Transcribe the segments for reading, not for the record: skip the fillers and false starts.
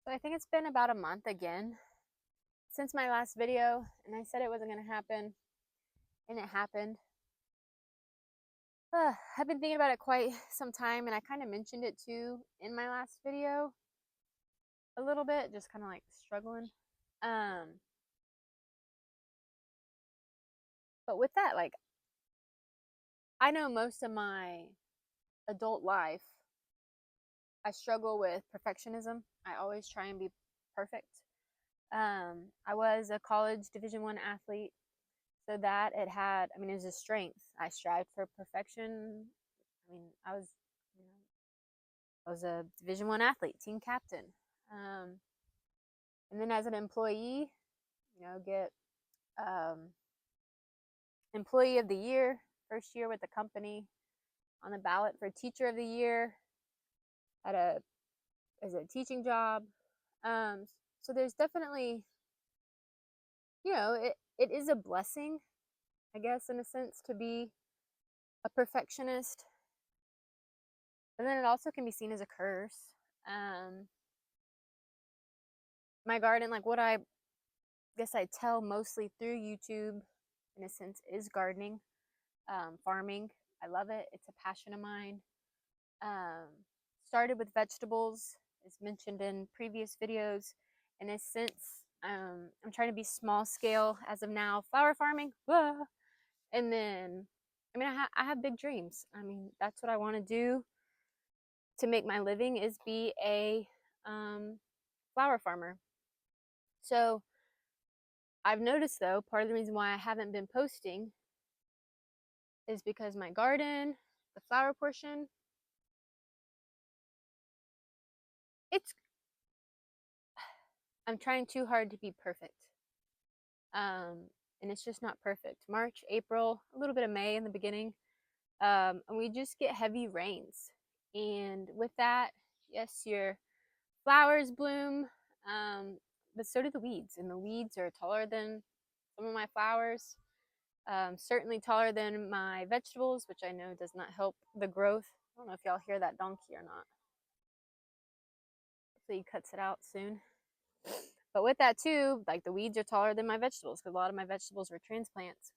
So I think it's been about a month again since my last video, and I said it wasn't going to happen, and it happened. I've been thinking about it quite some time, and I kind of mentioned it too in my last video a little bit, just kind of like struggling. But with that, like, I know most of my adult life, I struggle with perfectionism. I always try and be perfect. I was a college Division I athlete, so that I mean, it was a strength. I strived for perfection. I mean, I was a Division I athlete, team captain. Um, and then as an employee, get um, employee of the year, first year with the company, on the ballot for teacher of the year, as a teaching job. So there's definitely, it is a blessing, I guess, in a sense, to be a perfectionist. But then it also can be seen as a curse. My garden, like what I guess I tell mostly through YouTube, in a sense, is gardening, farming. I love it. It's a passion of mine. Started with vegetables, as mentioned in previous videos. In a sense, I'm trying to be small scale as of now, flower farming. And then, I mean, I have big dreams. I mean, that's what I want to do to make my living, is be a flower farmer. So I've noticed, though, part of the reason why I haven't been posting is because my garden, the flower portion, it's I'm trying too hard to be perfect. And it's just not perfect. March, April, a little bit of May in the beginning. And we just get heavy rains. And with that, yes, your flowers bloom, but so do the weeds. And the weeds are taller than some of my flowers, certainly taller than my vegetables, which I know does not help the growth. I don't know if y'all hear that donkey or not. Hopefully he cuts it out soon. But with that too, like, the weeds are taller than my vegetables, because a lot of my vegetables were transplants.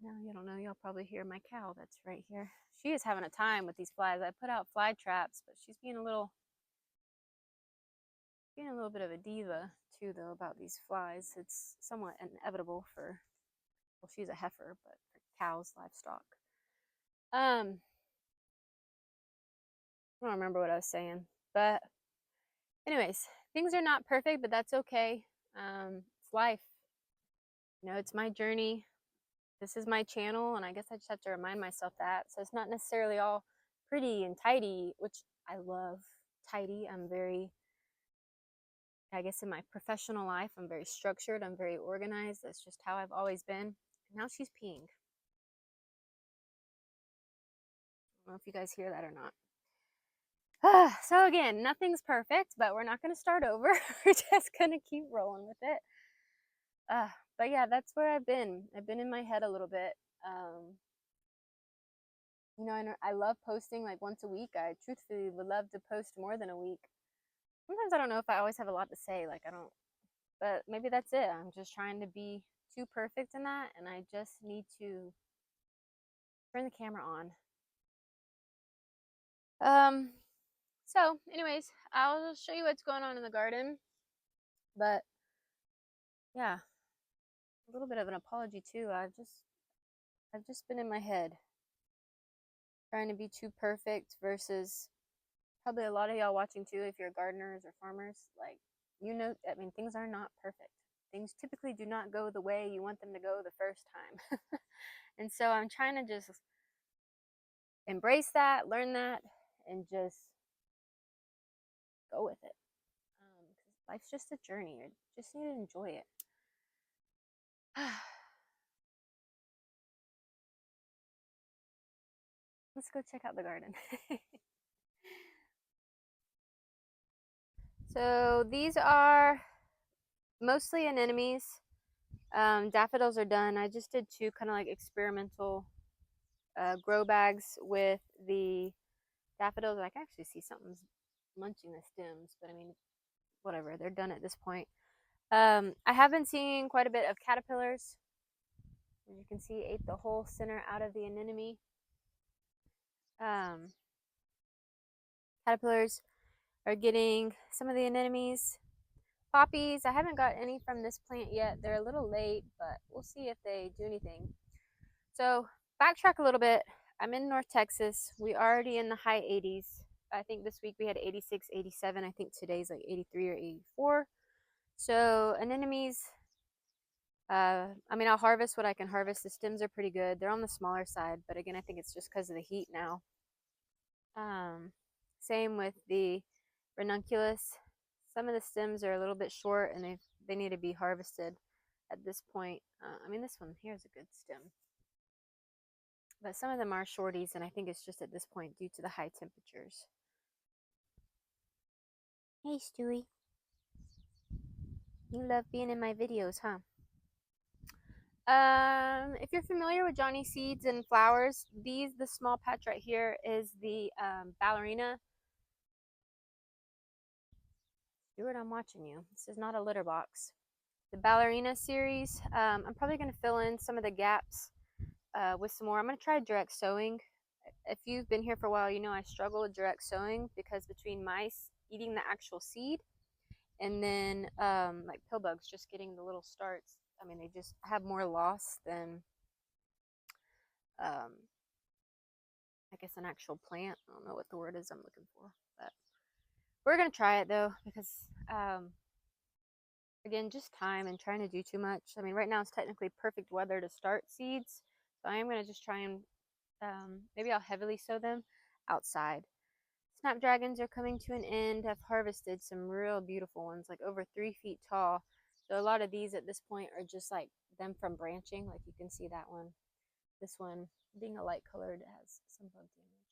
No, you don't know. You'll probably hear my cow that's right here. She is having a time with these flies. I put out fly traps, but she's being a little bit of a diva too, though, about these flies. It's somewhat inevitable for, well, she's a heifer, but for cows, livestock. I don't remember what I was saying, but anyways, things are not perfect, but that's okay. It's life. It's my journey. This is my channel, and I guess I just have to remind myself that. So it's not necessarily all pretty and tidy, which I love tidy. I'm very, I guess in my professional life, I'm very structured. I'm very organized. That's just how I've always been. And now she's peeing. I don't know if you guys hear that or not. So again, nothing's perfect, but we're not going to start over. We're just going to keep rolling with it. But yeah, that's where I've been. I've been in my head a little bit. I love posting like once a week. I truthfully would love to post more than a week. Sometimes I don't know if I always have a lot to say. Like, I don't, but maybe that's it. I'm just trying to be too perfect in that, and I just need to turn the camera on. So anyways, I'll show you what's going on in the garden. But yeah, a little bit of an apology too. I've just been in my head trying to be too perfect, versus probably a lot of y'all watching too, if you're gardeners or farmers, like, I mean, things are not perfect. Things typically do not go the way you want them to go the first time. And so I'm trying to just embrace that, learn that, and just go with it. Because life's just a journey. You just need to enjoy it. Let's go check out the garden. So these are mostly anemones. Daffodils are done. I just did 2 kind of like experimental grow bags with the daffodils. I can actually see something's munching the stems, but I mean, whatever, they're done at this point. I have been seeing quite a bit of caterpillars. As you can see, ate the whole center out of the anemone. Caterpillars are getting some of the anemones. Poppies, I haven't got any from this plant yet. They're a little late, but we'll see if they do anything. So backtrack a little bit. I'm in North Texas. We already in the high 80s. I think this week we had 86, 87. I think today's like 83 or 84. So anemones, I mean, I'll harvest what I can harvest. The stems are pretty good. They're on the smaller side, but again, I think it's just because of the heat now. Same with the Ranunculus. Some of the stems are a little bit short and they need to be harvested at this point. I mean, this one here is a good stem. But some of them are shorties, and I think it's just at this point due to the high temperatures. Hey, Stewie. You love being in my videos, huh? If you're familiar with Johnny Seeds and Flowers, the small patch right here is the ballerina. Stuart, I'm watching you. This is not a litter box. The ballerina series. I'm probably going to fill in some of the gaps with some more. I'm going to try direct sowing. If you've been here for a while, you know I struggle with direct sowing because between mice eating the actual seed and then like pill bugs just getting the little starts, I mean, they just have more loss than I guess an actual plant. I don't know what the word is I'm looking for, but we're going to try it though because again, just time and trying to do too much. I mean, right now it's technically perfect weather to start seeds, so I am going to just try and maybe I'll heavily sow them outside. Snapdragons are coming to an end. I've harvested some real beautiful ones, like over 3 feet tall. So a lot of these at this point are just like them from branching. Like you can see that one. This one being a light colored has some bug damage.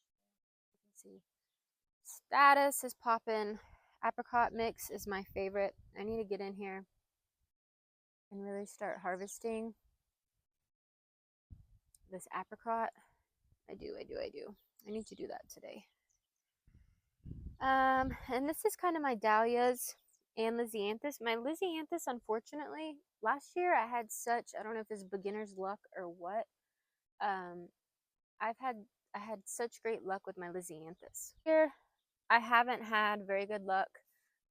You can see Statice is popping. Apricot mix is my favorite. I need to get in here and really start harvesting this apricot. I do. I need to do that today. And this is kind of my dahlias and Lisianthus. My Lisianthus, unfortunately, last year I had such, I don't know if it's beginner's luck or what. I had such great luck with my Lisianthus. Here, I haven't had very good luck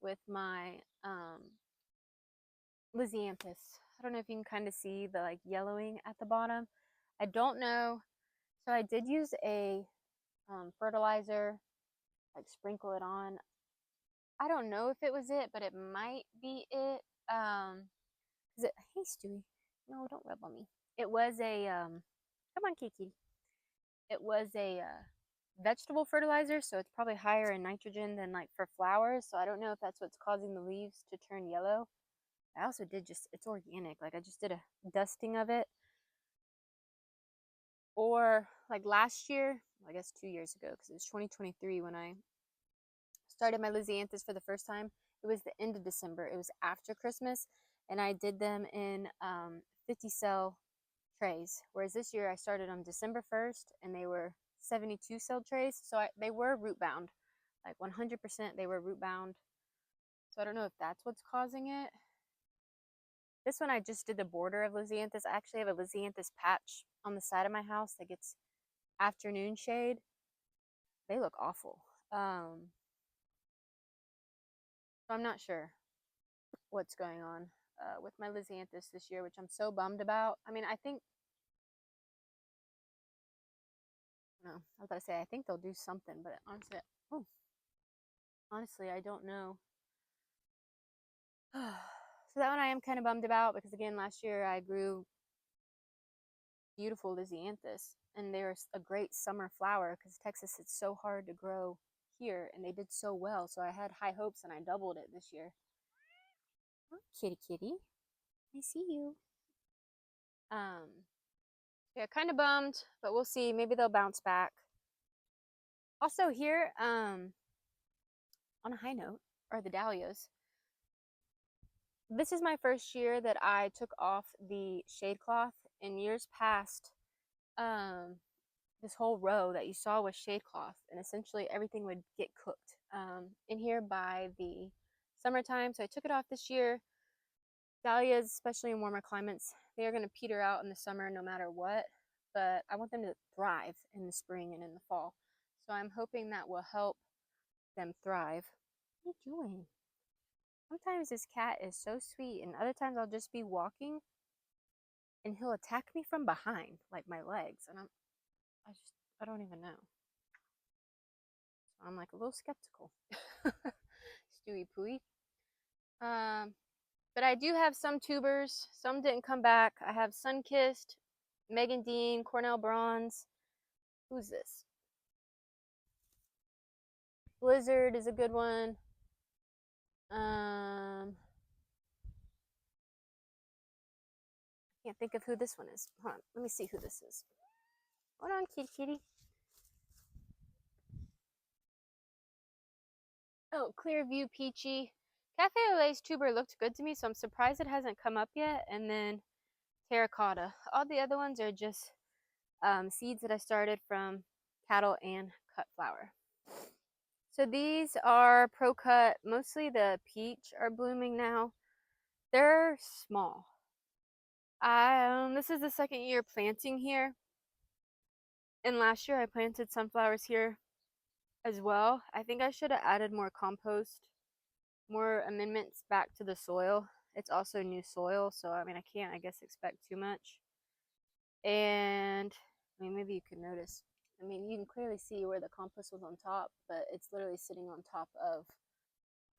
with my Lisianthus. I don't know if you can kind of see the like yellowing at the bottom. I don't know. So I did use a fertilizer, like sprinkle it on. I don't know if it was it, but it might be it. Hey Stewie, no, don't rub on me. It was a come on, Kiki. It was a vegetable fertilizer, so it's probably higher in nitrogen than like for flowers. So I don't know if that's what's causing the leaves to turn yellow. I also did it's organic. Like I just did a dusting of it. Or like last year, I guess 2 years ago, because it was 2023 when I started my Lisianthus for the first time. It was the end of December. It was after Christmas, and I did them in 50 cell trays. Whereas this year I started on December 1st, and they were 72 cell trays. So they were root bound, like 100% they were root bound. So I don't know if that's what's causing it. This one I just did the border of Lisianthus. I actually have a Lisianthus patch on the side of my house that gets afternoon shade. They look awful. So I'm not sure what's going on with my Lisianthus this year, which I'm so bummed about. I mean, I think, no, I was about to say, I think they'll do something, but honestly, I don't know. So that one I am kind of bummed about because, again, last year I grew beautiful Lisianthus, and they're a great summer flower because Texas, it's so hard to grow here, and they did so well. So I had high hopes, and I doubled it this year. Oh, kitty, I see you. Yeah, kind of bummed, but we'll see. Maybe they'll bounce back. Also here, on a high note, are the dahlias. This is my first year that I took off the shade cloth. In years past, this whole row that you saw was shade cloth, and essentially everything would get cooked in here by the summertime. So I took it off this year. Dahlias, especially in warmer climates, they are going to peter out in the summer no matter what, but I want them to thrive in the spring and in the fall. So I'm hoping that will help them thrive. What are you doing? Sometimes this cat is so sweet, and other times I'll just be walking and he'll attack me from behind, like my legs, and I don't even know. So I'm like a little skeptical. Stewie Pooey. But I do have some tubers. Some didn't come back. I have Sunkissed, Megan Dean, Cornell Bronze. Who's this? Blizzard is a good one. Can't think of who this one is. Hold on, let me see who this is. Hold on, kitty kitty. Oh, Clearview Peachy. Cafe au Lait's tuber looked good to me, so I'm surprised it hasn't come up yet. And then Terracotta. All the other ones are just seeds that I started from cattle and cut flower. So these are pro cut. Mostly the peach are blooming now. They're small. This is the second year planting here. And last year I planted sunflowers here as well. I think I should have added more compost, more amendments back to the soil. It's also new soil, so I mean I can't, I guess, expect too much. And I mean, maybe you can notice, I mean, you can clearly see where the compost was on top, but it's literally sitting on top of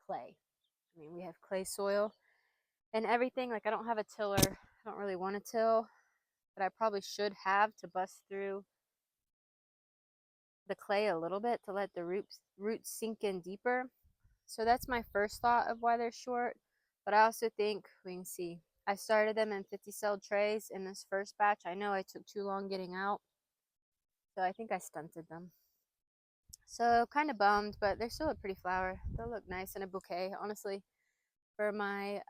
clay. I mean, we have clay soil and everything. Like, I don't have a tiller. I don't really want to till, but I probably should have to bust through the clay a little bit to let the roots sink in deeper. So that's my first thought of why they're short. But I also think, we can see, I started them in 50 cell trays in this first batch. I know I took too long getting out, so I think I stunted them. So kind of bummed, but they're still a pretty flower. They'll look nice in a bouquet, honestly. For my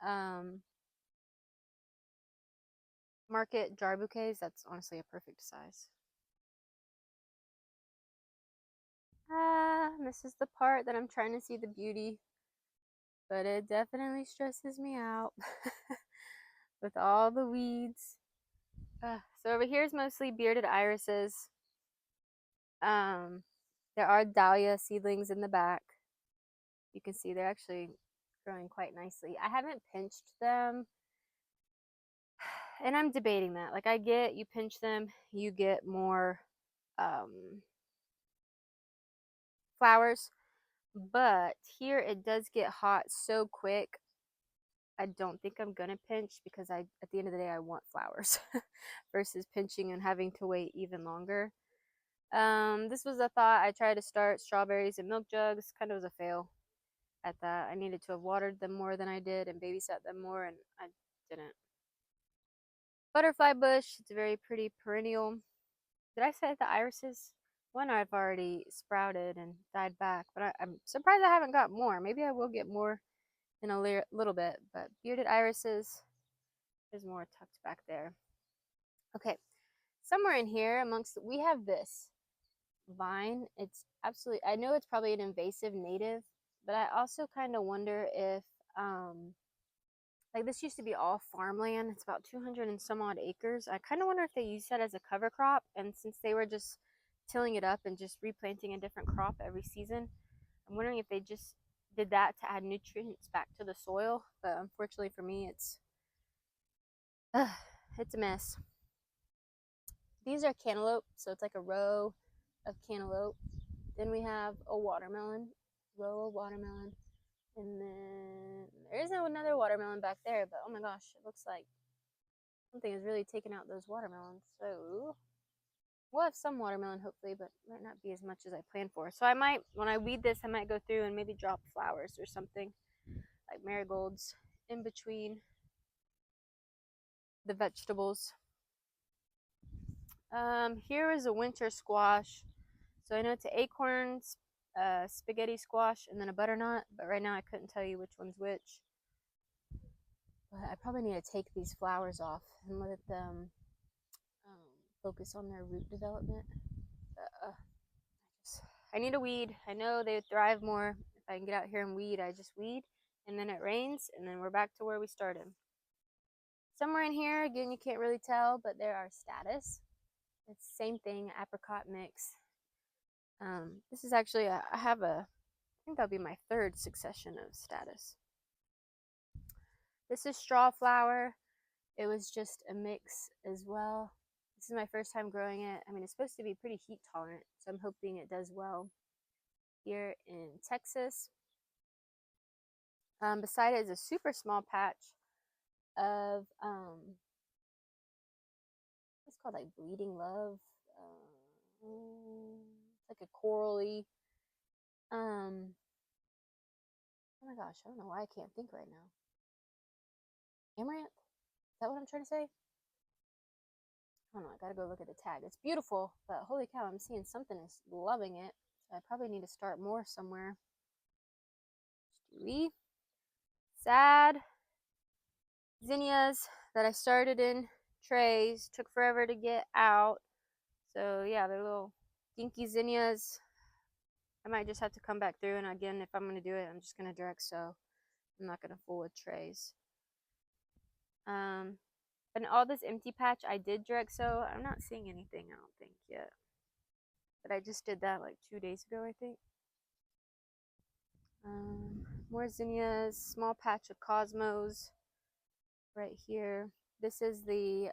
market jar bouquets, that's honestly a perfect size. This is the part that I'm trying to see the beauty, but it definitely stresses me out with all the weeds. So over here is mostly bearded irises. There are dahlia seedlings in the back. You can see they're actually growing quite nicely. I haven't pinched them, and I'm debating that. Like, I get you pinch them, you get more flowers, but here it does get hot so quick. I don't think I'm gonna pinch because at the end of the day I want flowers versus pinching and having to wait even longer. This was a thought. I tried to start strawberries in milk jugs. Kind of was a fail at that. I needed to have watered them more than I did and babysat them more, and I didn't. Butterfly bush. It's a very pretty perennial. Did I say the irises? One I've already sprouted and died back, but I'm surprised I haven't got more. Maybe I will get more in a little bit, but bearded irises, there's more tucked back there. Okay, somewhere in here we have this vine. It's absolutely, I know it's probably an invasive native, but I also kind of wonder if like, this used to be all farmland. It's about 200 and some odd acres. I kind of wonder if they use that as a cover crop, and since they were just tilling it up and just replanting a different crop every season, I'm wondering if they just did that to add nutrients back to the soil. But unfortunately for me, it's a mess. These are cantaloupe, so it's like a row of cantaloupe. Then we have a watermelon, row of watermelon, and then there is another watermelon back there, but oh my gosh, it looks like something has really taken out those watermelons. So we'll have some watermelon hopefully, but might not be as much as I planned for. So I might, when I weed this, I might go through and maybe drop flowers or something, like marigolds in between the vegetables. Here is a winter squash. So I know it's an acorn, spaghetti squash, and then a butternut, but right now I couldn't tell you which one's which. But I probably need to take these flowers off and let them focus on their root development. I need a weed. I know they would thrive more if I can get out here and weed. I just weed, and then it rains, and then we're back to where we started. Somewhere in here, again, you can't really tell, but there are Statice. It's the same thing, apricot mix. This is actually, I think that'll be my third succession of Statice. This is Strawflower. It was just a mix as well. This is my first time growing it. I mean, it's supposed to be pretty heat tolerant, so I'm hoping it does well here in Texas. Beside it is a super small patch of, it's called like Bleeding Love. It's like a corally. Oh my gosh, I don't know why I can't think right now. Amaranth? Is that what I'm trying to say? I don't know, I gotta go look at the tag. It's beautiful, but holy cow, I'm seeing something is loving it. So I probably need to start more somewhere. Stewie. Sad. Zinnias that I started in trays. Took forever to get out. So yeah, they're little dinky zinnias. I might just have to come back through, and again, if I'm going to do it, I'm just going to direct sow. I'm not going to fool with trays. And all this empty patch, I did direct sow. I'm not seeing anything, I don't think, yet. But I just did that like 2 days ago, I think. More zinnias, small patch of cosmos right here. This is the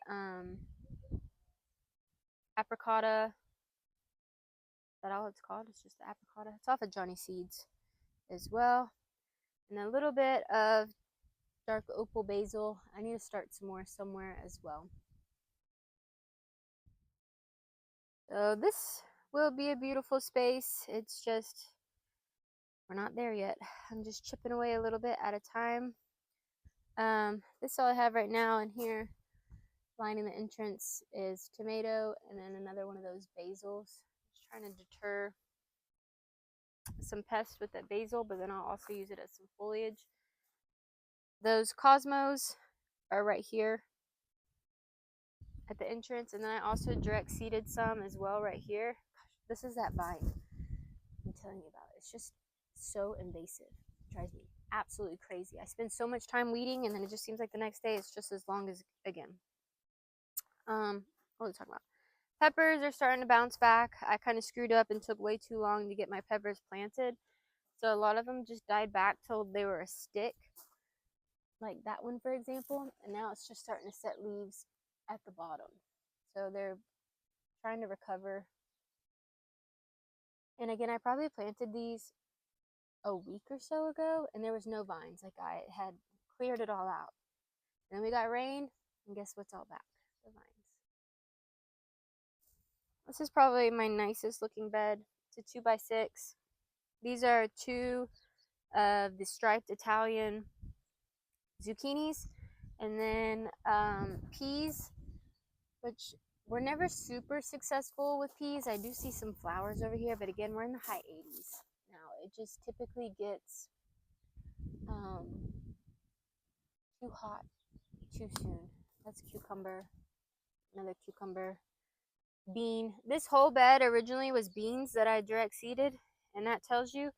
apricota. Is that all it's called? It's just the apricota. It's off of Johnny Seeds as well. And a little bit of dark opal basil. I need to start some more somewhere as well. So this will be a beautiful space. It's just, we're not there yet. I'm just chipping away a little bit at a time. This is all I have right now in here. Lining the entrance is tomato, and then another one of those basils. Just trying to deter some pests with that basil, but then I'll also use it as some foliage. Those cosmos are right here at the entrance, and then I also direct seeded some as well right here. Gosh, this is that vine I'm telling you about. It's just so invasive. It drives me absolutely crazy. I spend so much time weeding, and then it just seems like the next day it's just as long as again. What are we talking about? Peppers are starting to bounce back. I kind of screwed up and took way too long to get my peppers planted. So a lot of them just died back till they were a stick. Like that one, for example. And now it's just starting to set leaves at the bottom. So they're trying to recover. And again, I probably planted these a week or so ago, and there was no vines. Like I had cleared it all out. Then we got rain, and guess what's all back? The vines. This is probably my nicest looking bed. It's a 2x6. These are two of the striped Italian zucchinis, and then peas, which we're never super successful with peas. I do see some flowers over here, but again, we're in the high 80s. Now, it just typically gets too hot too soon. That's cucumber, another cucumber. Bean. This whole bed originally was beans that I direct seeded, and that tells you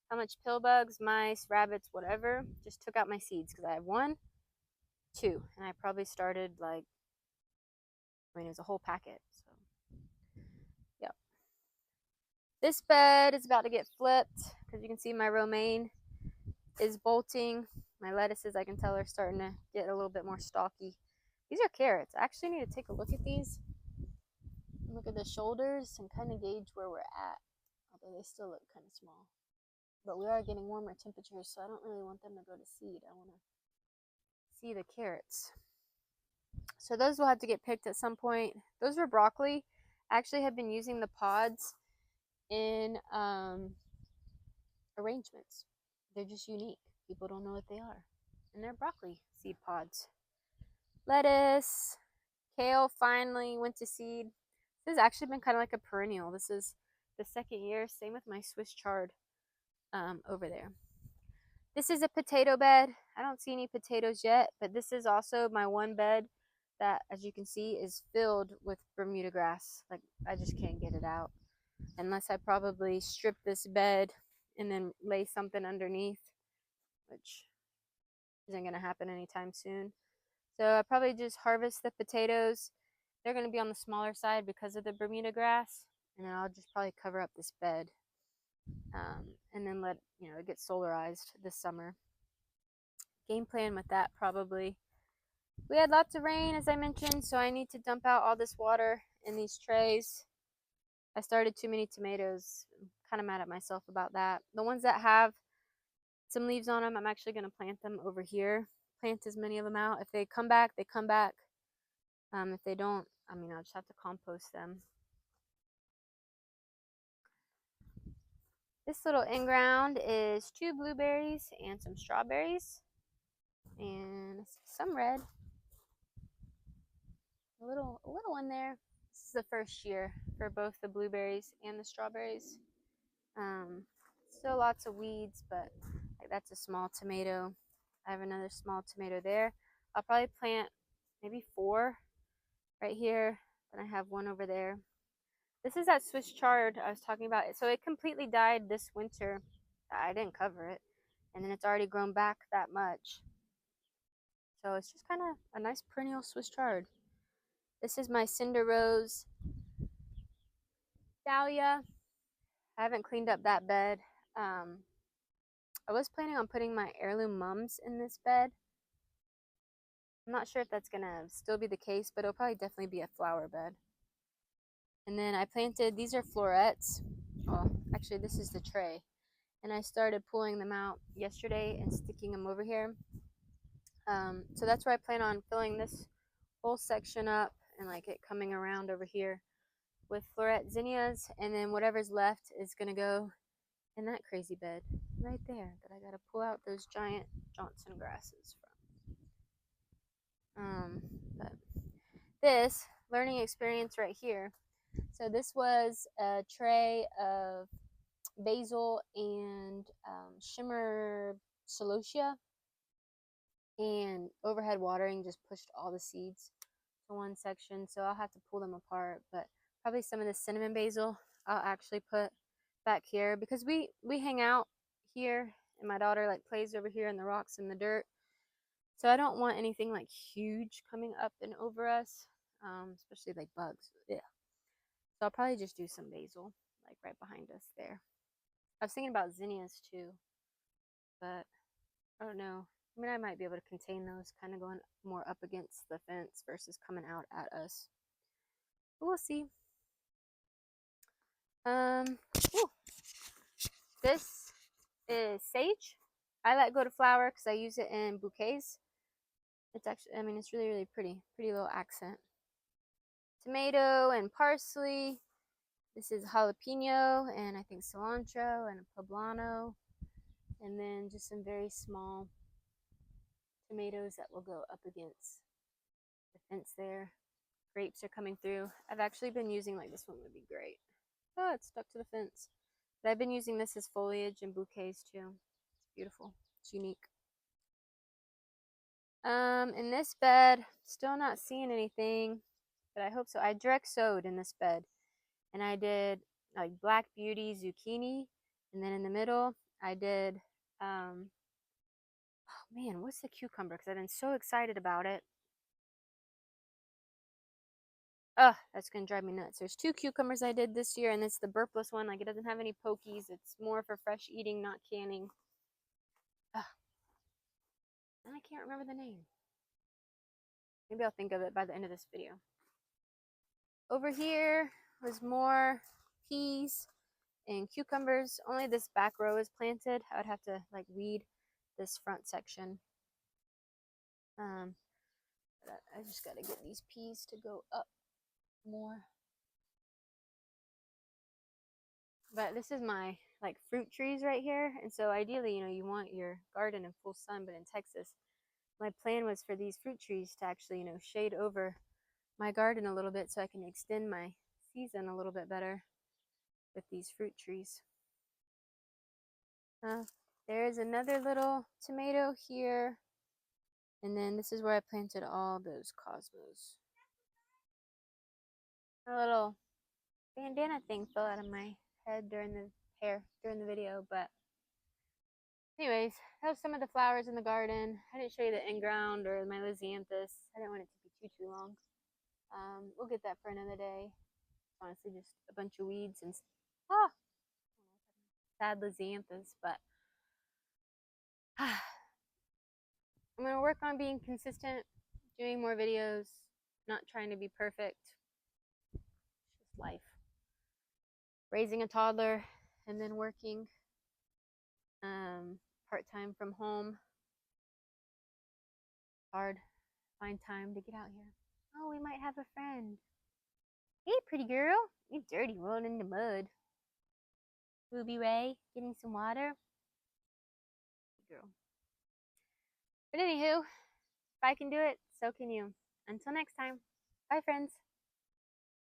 how much pill bugs, mice, rabbits, whatever, just took out my seeds, because I have 1, 2, and I probably started like, I mean, it was a whole packet. So, yep. This bed is about to get flipped, because you can see my romaine is bolting. My lettuces, I can tell, are starting to get a little bit more stalky. These are carrots. I actually need to take a look at these. Look at the shoulders and kind of gauge where we're at. Although they still look kind of small. But we are getting warmer temperatures, so I don't really want them to go to seed. I want to see the carrots. So those will have to get picked at some point. Those were broccoli. I actually have been using the pods in arrangements. They're just unique. People don't know what they are. And they're broccoli seed pods. Lettuce. Kale finally went to seed. This has actually been kind of like a perennial. This is the 2nd year. Same with my Swiss chard over there. This is a potato bed. I don't see any potatoes yet, but this is also my one bed that, as you can see, is filled with Bermuda grass. Like, I just can't get it out. unless I probably strip this bed and then lay something underneath, which isn't going to happen anytime soon. So I probably just harvest the potatoes. They're going to be on the smaller side because of the Bermuda grass, and then I'll just probably cover up this bed, and then let it get solarized this summer. Game plan with that probably. We had lots of rain, as I mentioned, so I need to dump out all this water in these trays. I started too many tomatoes. I'm kind of mad at myself about that. The ones that have some leaves on them, I'm actually going to plant them over here. Plant as many of them out. If they come back, they come back. If they don't, I'll just have to compost them. This little in-ground is 2 blueberries and some strawberries. And some red. A little one there. This is the first year for both the blueberries and the strawberries. Still lots of weeds, but that's a small tomato. I have another small tomato there. I'll probably plant maybe 4 right here. Then I have one over there. This is that Swiss chard I was talking about. So it completely died this winter. I didn't cover it. And then it's already grown back that much. So it's just kind of a nice perennial Swiss chard. This is my Cinder Rose dahlia. I haven't cleaned up that bed. I was planning on putting my heirloom mums in this bed. I'm not sure if that's gonna still be the case, but it'll probably definitely be a flower bed. And then I planted, these are florets. Well, actually this is the tray. And I started pulling them out yesterday and sticking them over here. So that's where I plan on filling this whole section up and it coming around over here with floret zinnias, and then whatever's left is gonna go in that crazy bed right there that I gotta pull out those giant Johnson grasses from. But this learning experience right here. So this was a tray of basil and shimmer celosia, and overhead watering just pushed all the seeds to one section, so I'll have to pull them apart. But probably some of the cinnamon basil I'll actually put back here, because we hang out here and my daughter plays over here in the rocks and the dirt, so I don't want anything huge coming up and over us, especially bugs. Yeah, so I'll probably just do some basil right behind us there. I was thinking about zinnias too, but I don't know. I might be able to contain those kind of going more up against the fence versus coming out at us. But we'll see. This is sage. I let go to flower because I use it in bouquets. It's actually, it's really, really pretty. Pretty little accent. Tomato and parsley. This is jalapeno and I think cilantro and a poblano. And then just some very small tomatoes that will go up against the fence there. Grapes are coming through. I've actually been using this one would be great. Oh, it's stuck to the fence. But I've been using this as foliage and bouquets too. It's beautiful. It's unique. In this bed, still not seeing anything, but I hope so. I direct sowed in this bed, and I did black beauty zucchini, and then in the middle I did oh man, what's the cucumber? Because I've been so excited about it. Ugh, that's gonna drive me nuts. There's 2 cucumbers I did this year, and it's the burpless one. It doesn't have any pokies. It's more for fresh eating, not canning. Ugh. And I can't remember the name. Maybe I'll think of it by the end of this video. Over here was more peas and cucumbers. Only this back row is planted. I would have to weed this front section. But I just gotta get these peas to go up more. But this is my fruit trees right here, and so ideally you want your garden in full sun, but in Texas my plan was for these fruit trees to actually shade over my garden a little bit so I can extend my season a little bit better with these fruit trees. There is another little tomato here, and then this is where I planted all those cosmos. A little bandana thing fell out of my head during the hair during the video, but anyways, that was some of the flowers in the garden. I didn't show you the in-ground or my Lisianthus. I didn't want it to be too long. We'll get that for another day. Honestly, just a bunch of weeds and sad Lisianthus, but I'm gonna work on being consistent, doing more videos, not trying to be perfect. It's just life. Raising a toddler and then working part-time from home. Hard. Find time to get out here. Oh, we might have a friend. Hey, pretty girl. You dirty, rolling in the mud. Ruby Ray, getting some water. Girl. But anywho, if I can do it, so can you. Until next time. Bye, friends.